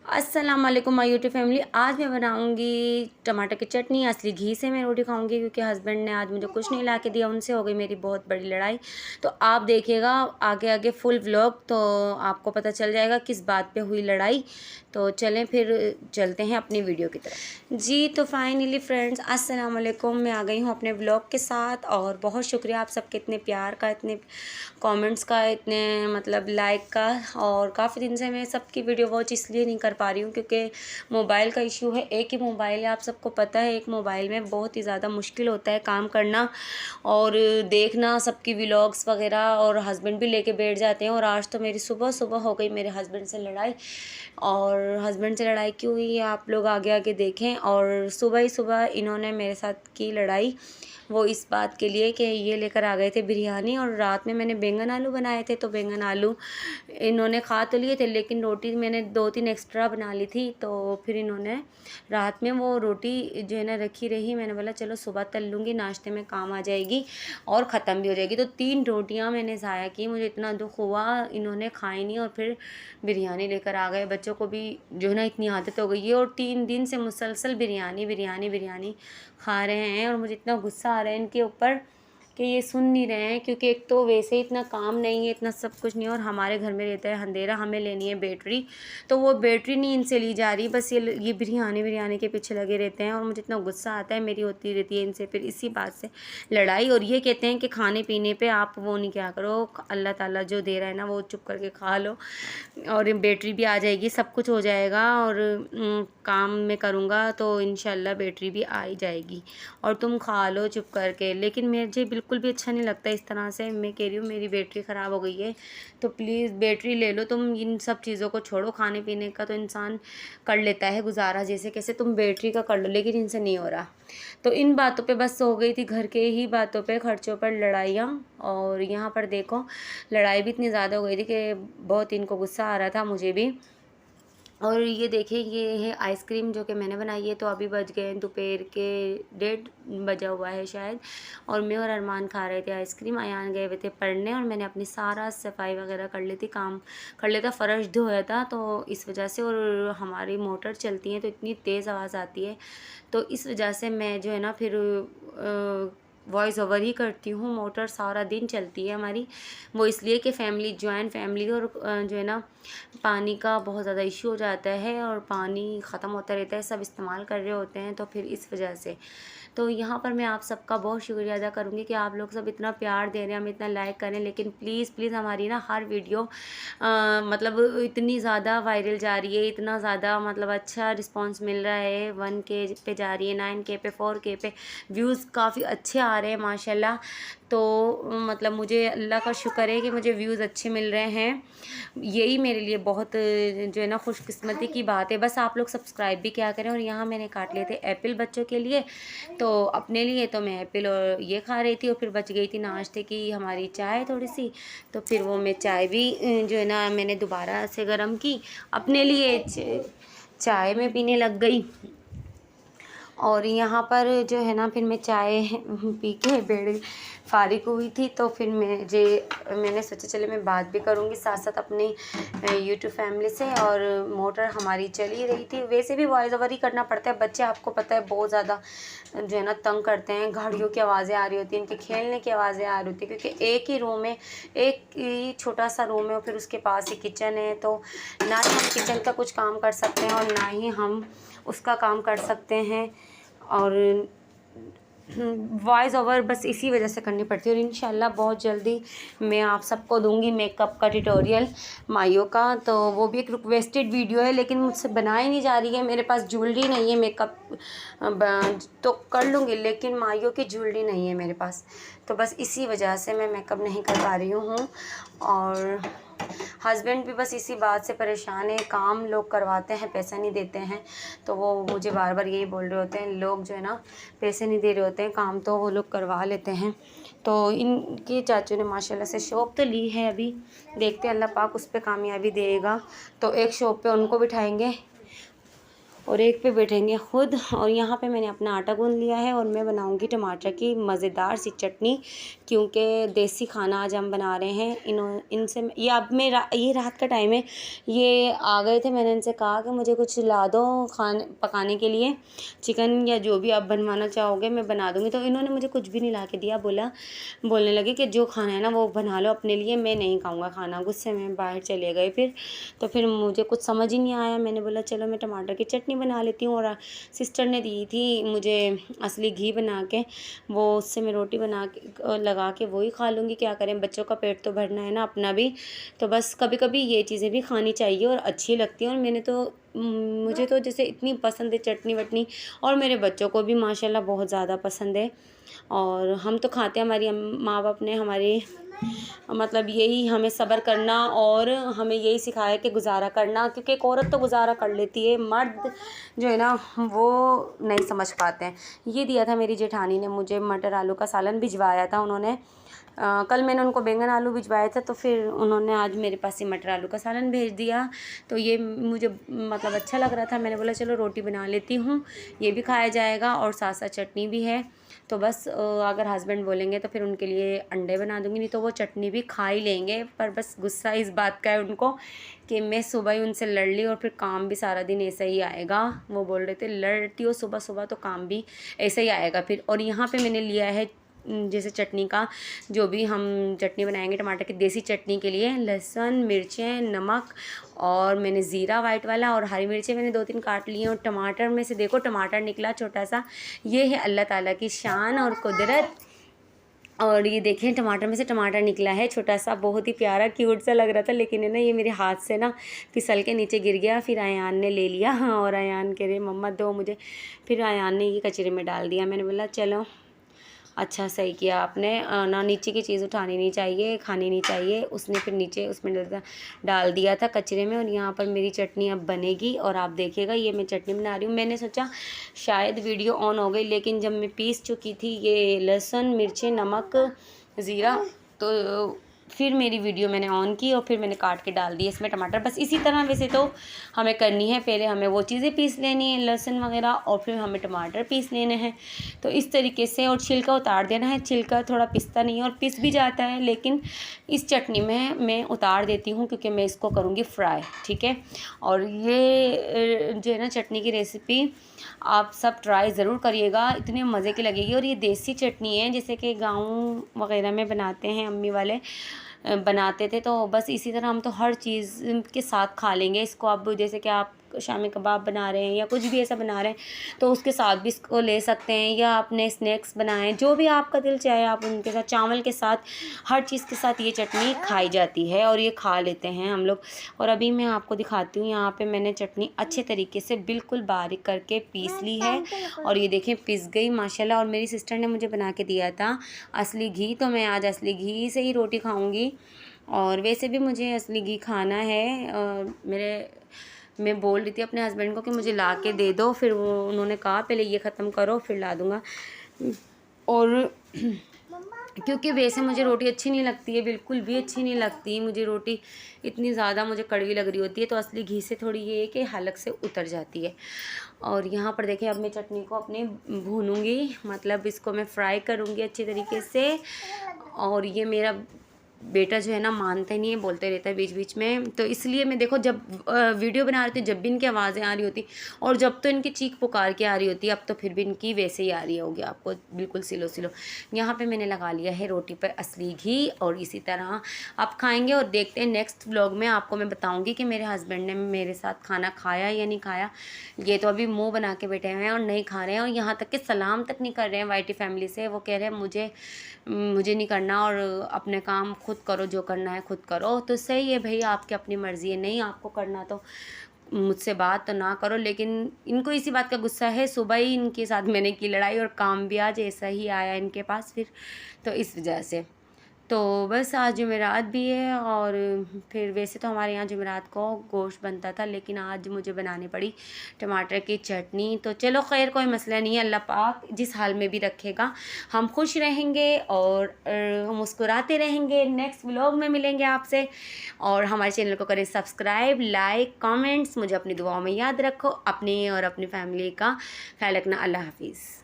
अस्सलाम वालेकुम my YouTube family. आज मैं बनाऊंगी टमाटर की चटनी। असली घी से मैं रोटी खाऊंगी क्योंकि हस्बैंड ने आज मुझे कुछ नहीं ला के दिया, उनसे हो गई मेरी बहुत बड़ी लड़ाई। तो आप देखिएगा आगे आगे फुल व्लॉग, तो आपको पता चल जाएगा किस बात पे हुई लड़ाई। तो चलें फिर चलते हैं अपनी वीडियो की तरफ। जी तो फाइनली फ्रेंड्स, अस्सलाम वालेकुम। मैं आ गई हूँ अपने व्लॉग के साथ और बहुत शुक्रिया आप सबके इतने प्यार का, इतने कमेंट्स का, इतने मतलब लाइक का। और काफ़ी दिन से मैं सबकी वीडियो वॉच इसलिए नहीं कर पा रही हूँ क्योंकि मोबाइल का इशू है। एक ही मोबाइल है, आप सबको पता है। एक मोबाइल में बहुत ही ज़्यादा मुश्किल होता है काम करना और देखना सबकी व्लॉग्स वगैरह, और हस्बैंड भी लेके बैठ जाते हैं। और आज तो मेरी सुबह सुबह हो गई मेरे हस्बैंड से लड़ाई। और हस्बैंड से लड़ाई क्यों हुई आप लोग आगे आगे देखें। और सुबह ही सुबह इन्होंने मेरे साथ की लड़ाई, वो इस बात के लिए कि ये लेकर आ गए थे बिरयानी, और रात में मैंने बैंगन आलू बनाए थे। तो बैंगन आलू इन्होंने खा तो लिए थे, लेकिन रोटी मैंने 2-3 एक्स्ट्रा बना ली थी। तो फिर इन्होंने रात में वो रोटी जो है ना रखी रही। मैंने बोला चलो सुबह तल लूँगी, नाश्ते में काम आ जाएगी और ख़त्म भी हो जाएगी। तो 3 रोटियाँ मैंने ज़ाया की। मुझे इतना दुख हुआ, इन्होंने खाई नहीं और फिर बिरयानी लेकर आ गए। बच्चों को भी जो है ना इतनी आदत हो गई है और 3 दिन से मुसलसल बिरयानी बिरयानी बिरयानी खा रहे हैं। और मुझे इतना गुस्सा आ रहा है इनके ऊपर कि ये सुन नहीं रहे हैं, क्योंकि एक तो वैसे ही इतना काम नहीं है, इतना सब कुछ नहीं है। और हमारे घर में रहता है अंधेरा, हमें लेनी है बैटरी, तो वो बैटरी नहीं इनसे ली जा रही। बस ये बिरयानी बिरयानी के पीछे लगे रहते हैं और मुझे इतना गुस्सा आता है। मेरी होती रहती है इनसे फिर इसी बात से लड़ाई। और ये कहते हैं कि खाने पीने पे आप वो नहीं क्या करो, अल्लाह ताला जो दे रहा है ना वो चुप करके खा लो और बैटरी भी आ जाएगी, सब कुछ हो जाएगा। और काम में करूँगा तो इंशाल्लाह बैटरी भी आ ही जाएगी और तुम खा लो चुप करके। लेकिन मुझे बिल्कुल भी अच्छा नहीं लगता इस तरह से। मैं कह रही हूँ मेरी बैटरी ख़राब हो गई है तो प्लीज़ बैटरी ले लो तुम, इन सब चीज़ों को छोड़ो। खाने पीने का तो इंसान कर लेता है गुजारा जैसे कैसे, तुम बैटरी का कर लो। लेकिन इनसे नहीं हो रहा। तो इन बातों पे बस हो गई थी, घर के ही बातों पे, खर्चों पर लड़ाइयाँ। और यहाँ पर देखो लड़ाई भी इतनी ज़्यादा हो गई थी कि बहुत इनको गुस्सा आ रहा था, मुझे भी। और ये देखिए ये है आइसक्रीम जो कि मैंने बनाई है। तो अभी बज गए हैं दोपहर के 1:30 बजा हुआ है शायद, और मैं और अरमान खा रहे थे आइसक्रीम। अयान गए हुए थे पढ़ने और मैंने अपनी सारा सफाई वगैरह कर ली थी, काम कर लिया था, फ़र्श धोया था। तो इस वजह से, और हमारी मोटर चलती है तो इतनी तेज़ आवाज़ आती है, तो इस वजह से मैं जो है ना फिर वॉइस ओवर ही करती हूँ। मोटर सारा दिन चलती है हमारी, वो इसलिए कि फैमिली, जॉइंट फैमिली, और जो है ना पानी का बहुत ज़्यादा इशू हो जाता है और पानी ख़त्म होता रहता है, सब इस्तेमाल कर रहे होते हैं, तो फिर इस वजह से। तो यहाँ पर मैं आप सबका बहुत शुक्रिया अदा करूँगी कि आप लोग सब इतना प्यार दे रहे हैं, हमें इतना लाइक करें। लेकिन प्लीज़ प्लीज़ हमारी ना हर वीडियो मतलब इतनी ज़्यादा वायरल जा रही है, इतना ज़्यादा मतलब अच्छा रिस्पांस मिल रहा है। 1K पे जा रही है, 9K पे, 4K पे व्यूज़ काफ़ी अच्छे आ रहे हैं माशाल्लाह। तो मतलब मुझे अल्लाह का शुक्र है कि मुझे व्यूज़ अच्छे मिल रहे हैं। यही मेरे लिए बहुत जो है ना खुशकिस्मती की बात है। बस आप लोग सब्सक्राइब भी क्या करें। और यहाँ मैंने काट लिए थे एप्पल बच्चों के लिए, तो अपने लिए तो मैं एप्पल और ये खा रही थी। और फिर बच गई थी नाश्ते की हमारी चाय थोड़ी सी, तो फिर वो मैं चाय भी जो है ना मैंने दोबारा से गर्म की अपने लिए, चाय में पीने लग गई। और यहाँ पर जो है ना फिर मैं चाय पी के बेड़ फारिग हुई थी। तो फिर मैंने सोचा चले मैं बात भी करूँगी साथ साथ अपनी यूट्यूब फैमिली से। और मोटर हमारी चल ही रही थी, वैसे भी वॉइस ओवर ही करना पड़ता है। बच्चे आपको पता है बहुत ज़्यादा जो है ना तंग करते हैं, गाड़ियों की आवाज़ें आ रही होती हैं, इनके खेलने की आवाज़ें आ रही होती है, क्योंकि एक ही रूम है, एक ही छोटा सा रूम है और फिर उसके पास ही किचन है। तो ना ही हम किचन का कुछ काम कर सकते हैं और ना ही हम उसका काम कर सकते हैं। और वॉइस ओवर बस इसी वजह से करनी पड़ती है। और इंशाल्लाह बहुत जल्दी मैं आप सबको दूंगी मेकअप का ट्यूटोरियल माइयों का। तो वो भी एक रिक्वेस्टेड वीडियो है, लेकिन मुझसे बनाई नहीं जा रही है। मेरे पास ज्वेलरी नहीं है, मेकअप तो कर लूँगी लेकिन माइयों की ज्वेलरी नहीं है मेरे पास। तो बस इसी वजह से मैं मेकअप नहीं कर पा रही हूँ। और हस्बैंड भी बस इसी बात से परेशान है, काम लोग करवाते हैं पैसा नहीं देते हैं। तो वो मुझे बार बार यही बोल रहे होते हैं, लोग जो है ना पैसे नहीं दे रहे होते हैं, काम तो वो लोग करवा लेते हैं। तो इनके चाचू ने माशाल्लाह से शॉप तो ली है, अभी देखते हैं अल्लाह पाक उस पर कामयाबी देगा। तो एक शॉप पे उनको बिठाएंगे और एक पे बैठेंगे खुद। और यहाँ पे मैंने अपना आटा गूंद लिया है और मैं बनाऊँगी टमाटर की मज़ेदार सी चटनी, क्योंकि देसी खाना आज हम बना रहे हैं। इनसे ये अब मैं ये रात का टाइम है, ये आ गए थे। मैंने इनसे कहा कि मुझे कुछ ला दो खाने पकाने के लिए, चिकन या जो भी आप बनवाना चाहोगे मैं बना दूँगी। तो इन्होंने मुझे कुछ भी नहीं ला के दिया, बोलने लगे कि जो खाना है ना वो बना लो अपने लिए, मैं नहीं खाऊँगा खाना। गुस्से में बाहर चले गए फिर। तो फिर मुझे कुछ समझ ही नहीं आया। मैंने बोला चलो मैं टमाटर की चटनी बना लेती हूँ। और सिस्टर ने दी थी मुझे असली घी बना के, वो उससे मैं रोटी बना के लगा के वही खा लूँगी। क्या करें, बच्चों का पेट तो भरना है ना, अपना भी। तो बस कभी कभी ये चीज़ें भी खानी चाहिए और अच्छी लगती हैं। और मुझे तो जैसे इतनी पसंद है चटनी वटनी, और मेरे बच्चों को भी माशाल्लाह बहुत ज़्यादा पसंद है। और हम तो खाते हैं, हमारी माँ बाप ने हमारे मतलब यही हमें सब्र करना और हमें यही सिखाया कि गुजारा करना, क्योंकि एक औरत तो गुजारा कर लेती है, मर्द जो है ना वो नहीं समझ पाते हैं। ये दिया था मेरी जेठानी ने मुझे, मटर आलू का सालन भिजवाया था उन्होंने। कल मैंने उनको बैंगन आलू भिजवाया था, तो फिर उन्होंने आज मेरे पास ही मटर आलू का सालन भेज दिया। तो ये मुझे मतलब अच्छा लग रहा था, मैंने बोला चलो रोटी बना लेती हूँ, ये भी खाया जाएगा और साथ साथ चटनी भी है। तो बस अगर हस्बैंड बोलेंगे तो फिर उनके लिए अंडे बना दूँगी, नहीं तो वो चटनी भी खा ही लेंगे। पर बस गुस्सा इस बात का है उनको कि मैं सुबह ही उनसे लड़ ली और फिर काम भी सारा दिन ऐसा ही आएगा। वो बोल रहे थे लड़ती हो सुबह सुबह तो काम भी ऐसा ही आएगा फिर। और यहाँ पे मैंने लिया है जैसे चटनी का, जो भी हम चटनी बनाएंगे टमाटर की देसी चटनी के लिए, लहसुन, मिर्चें, नमक, और मैंने ज़ीरा वाइट वाला, और हरी मिर्चें मैंने 2-3 काट ली हैं। और टमाटर में से देखो टमाटर निकला छोटा सा, ये है अल्लाह ताला की शान और कुदरत। और ये देखें टमाटर में से टमाटर निकला है छोटा सा, बहुत ही प्यारा क्यूट सा लग रहा था, लेकिन है ना ये मेरे हाथ से ना फिसल के नीचे गिर गया। फिर अयान ने ले लिया और अयान कह रहे मम्मा दो मुझे, फिर अयान ने ये कचरे में डाल दिया। मैंने बोला चलो अच्छा सही किया आपने, ना नीचे की चीज़ उठानी नहीं चाहिए, खानी नहीं चाहिए। उसने फिर नीचे उसमें डाल दिया था कचरे में। और यहाँ पर मेरी चटनी अब बनेगी और आप देखिएगा, ये मैं चटनी बना रही हूँ। मैंने सोचा शायद वीडियो ऑन हो गई, लेकिन जब मैं पीस चुकी थी ये लहसुन, मिर्चें, नमक, ज़ीरा, तो फिर मेरी वीडियो मैंने ऑन की और फिर मैंने काट के डाल दिए इसमें टमाटर। बस इसी तरह वैसे तो हमें करनी है, पहले हमें वो चीज़ें पीस लेनी है लहसुन वगैरह, और फिर हमें टमाटर पीस लेने हैं। तो इस तरीके से, और छिलका उतार देना है। छिलका थोड़ा पिसता नहीं है और पिस भी जाता है, लेकिन इस चटनी में मैं उतार देती हूँ क्योंकि मैं इसको करूँगी फ्राई, ठीक है। और ये जो है ना चटनी की रेसिपी आप सब ट्राई ज़रूर करिएगा, इतने मज़े की लगेगी। और ये देसी चटनी है, जैसे कि गाँव वगैरह में बनाते हैं, अम्मी वाले बनाते थे। तो बस इसी तरह हम तो हर चीज़ के साथ खा लेंगे इसको। अब जैसे कि आप शामी कबाब बना रहे हैं या कुछ भी ऐसा बना रहे हैं तो उसके साथ भी इसको ले सकते हैं, या अपने स्नैक्स बनाएं, जो भी आपका दिल चाहे आप उनके साथ, चावल के साथ, हर चीज़ के साथ ये चटनी खाई जाती है और ये खा लेते हैं हम लोग। और अभी मैं आपको दिखाती हूँ, यहाँ पे मैंने चटनी अच्छे तरीके से बिल्कुल बारीक करके पीस ली है। और ये देखें पिस गई माशाल्लाह। और मेरी सिस्टर ने मुझे बना के दिया था असली घी, तो मैं आज असली घी से ही रोटी खाऊँगी। और वैसे भी मुझे असली घी खाना है। मैं बोल रही थी अपने हस्बैंड को कि मुझे ला के दे दो, फिर उन्होंने कहा पहले ये ख़त्म करो फिर ला दूँगा। और क्योंकि वैसे मुझे रोटी अच्छी नहीं लगती है, बिल्कुल भी अच्छी नहीं लगती मुझे रोटी, इतनी ज़्यादा मुझे कड़वी लग रही होती है। तो असली घी से थोड़ी ये है कि हलक से उतर जाती है। और यहाँ पर देखिए अब मैं चटनी को अपने भूनूंगी, मतलब इसको मैं फ्राई करूँगी अच्छी तरीके से। और ये मेरा बेटा जो है ना मानता ही नहीं है, बोलते रहता है बीच बीच में। तो इसलिए मैं देखो जब वीडियो बना रही थी जब भी इनकी आवाज़ें आ रही होती, और जब तो इनकी चीख पुकार के आ रही होती, अब तो फिर भी इनकी वैसे ही आ रही होगी आपको बिल्कुल सिलो सिलो। यहाँ पे मैंने लगा लिया है रोटी पर असली घी, और इसी तरह आप खाएंगे। और देखते हैं नेक्स्ट व्लॉग में आपको मैं बताऊँगी कि मेरे हस्बैंड ने मेरे साथ खाना खाया या नहीं खाया। ये तो अभी मुँह बना के बैठे हुए हैं और नहीं खा रहे हैं, और यहाँ तक कि सलाम तक नहीं कर रहे हैं वाइटी फैमिली से। वो कह रहे हैं मुझे नहीं करना, और अपने काम खुद करो, जो करना है खुद करो। तो सही है भैया, आपकी अपनी मर्ज़ी है, नहीं आपको करना तो मुझसे बात तो ना करो। लेकिन इनको इसी बात का गुस्सा है, सुबह ही इनके साथ मैंने की लड़ाई और काम भी आज ऐसा ही आया इनके पास फिर, तो इस वजह से। तो बस आज जुमेरात भी है और फिर वैसे तो हमारे यहाँ जुमेरात को गोश्त बनता था, लेकिन आज मुझे बनानी पड़ी टमाटर की चटनी। तो चलो खैर, कोई मसला नहीं है, अल्लाह पाक जिस हाल में भी रखेगा हम खुश रहेंगे और मुस्कुराते रहेंगे। नेक्स्ट व्लॉग में मिलेंगे आपसे, और हमारे चैनल को करें सब्सक्राइब, लाइक, कमेंट्स। मुझे अपनी दुआओं में याद रखो, अपनी और अपनी फैमिली का ख्याल रखना। अल्लाह हाफिज़।